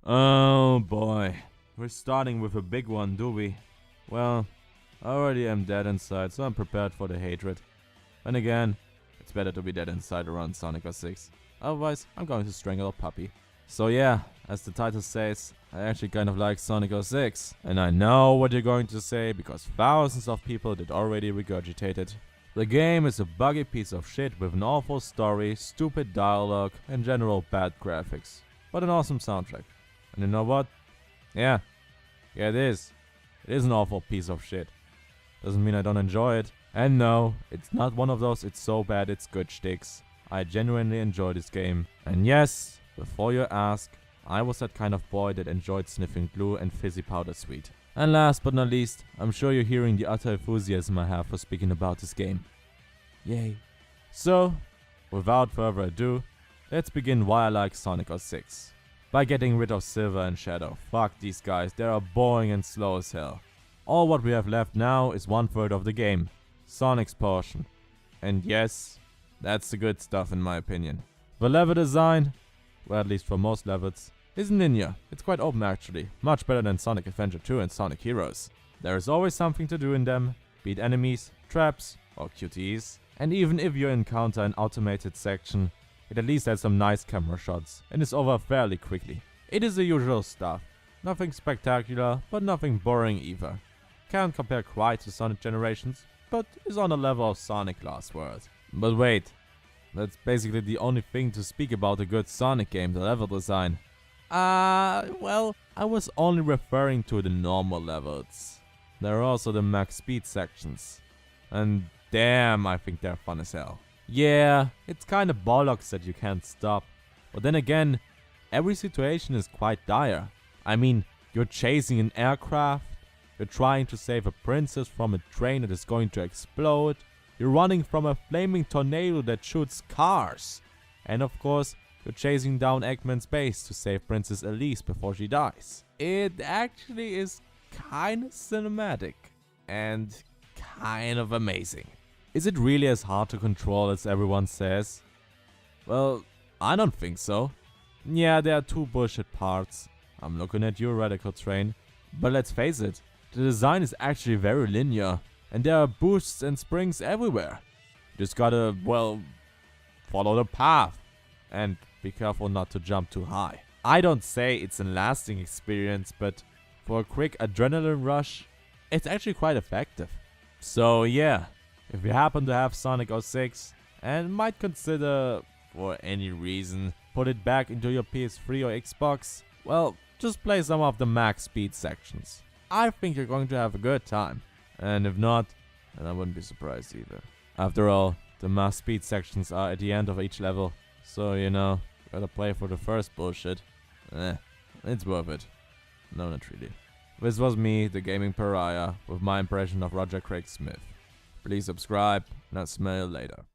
Oh boy, we're starting with a big one, do we? Well, I already am dead inside, so I'm prepared for the hatred. And again, it's better to be dead inside around Sonic 06. Otherwise, I'm going to strangle a puppy. So yeah, as the title says, I actually kind of like Sonic 06. And I know what you're going to say, because thousands of people did already regurgitate it. The game is a buggy piece of shit with an awful story, stupid dialogue, and general bad graphics. But an awesome soundtrack. And you know what? Yeah, it is. It is an awful piece of shit. Doesn't mean I don't enjoy it. And no, it's not one of those it's so bad it's good shticks. I genuinely enjoy this game. And yes, before you ask, I was that kind of boy that enjoyed sniffing glue and fizzy powder sweet. And last but not least, I'm sure you're hearing the utter enthusiasm I have for speaking about this game. Yay. So, without further ado, let's begin why I like Sonic 06. By getting rid of Silver and Shadow. Fuck these guys, they are boring and slow as hell. All what we have left now is 1/3 of the game. Sonic's portion. And yes, that's the good stuff in my opinion. The level design, well at least for most levels, isn't linear. It's quite open actually. Much better than Sonic Adventure 2 and Sonic Heroes. There is always something to do in them, be it enemies, traps, or QTEs. And even if you encounter an automated section, it at least has some nice camera shots and is over fairly quickly. It is the usual stuff. Nothing spectacular, but nothing boring either. Can't compare quite to Sonic Generations, but is on the level of Sonic Lost World. But wait, that's basically the only thing to speak about a good Sonic game, the level design. Well, I was only referring to the normal levels. There are also the max speed sections. And damn, I think they're fun as hell. Yeah, it's kinda bollocks that you can't stop. But then again, every situation is quite dire. I mean, you're chasing an aircraft, you're trying to save a princess from a train that is going to explode, you're running from a flaming tornado that shoots cars, and of course, you're chasing down Eggman's base to save Princess Elise before she dies. It actually is kinda cinematic, and kind of amazing. Is it really as hard to control as everyone says? Well, I don't think so. Yeah, there are two bullshit parts. I'm looking at you, Radical Train. But let's face it, the design is actually very linear, and there are boosts and springs everywhere. You just gotta, well, follow the path, and be careful not to jump too high. I don't say it's a lasting experience, but for a quick adrenaline rush, it's actually quite effective. So yeah, if you happen to have Sonic 06 and might consider, for any reason, put it back into your PS3 or Xbox, well, just play some of the max speed sections. I think you're going to have a good time. And if not, then I wouldn't be surprised either. After all, the max speed sections are at the end of each level, so you know, gotta play for the first bullshit. It's worth it. No, not really. This was me, the Gaming Pariah, with my impression of Roger Craig Smith. Please subscribe, and I'll smell you later.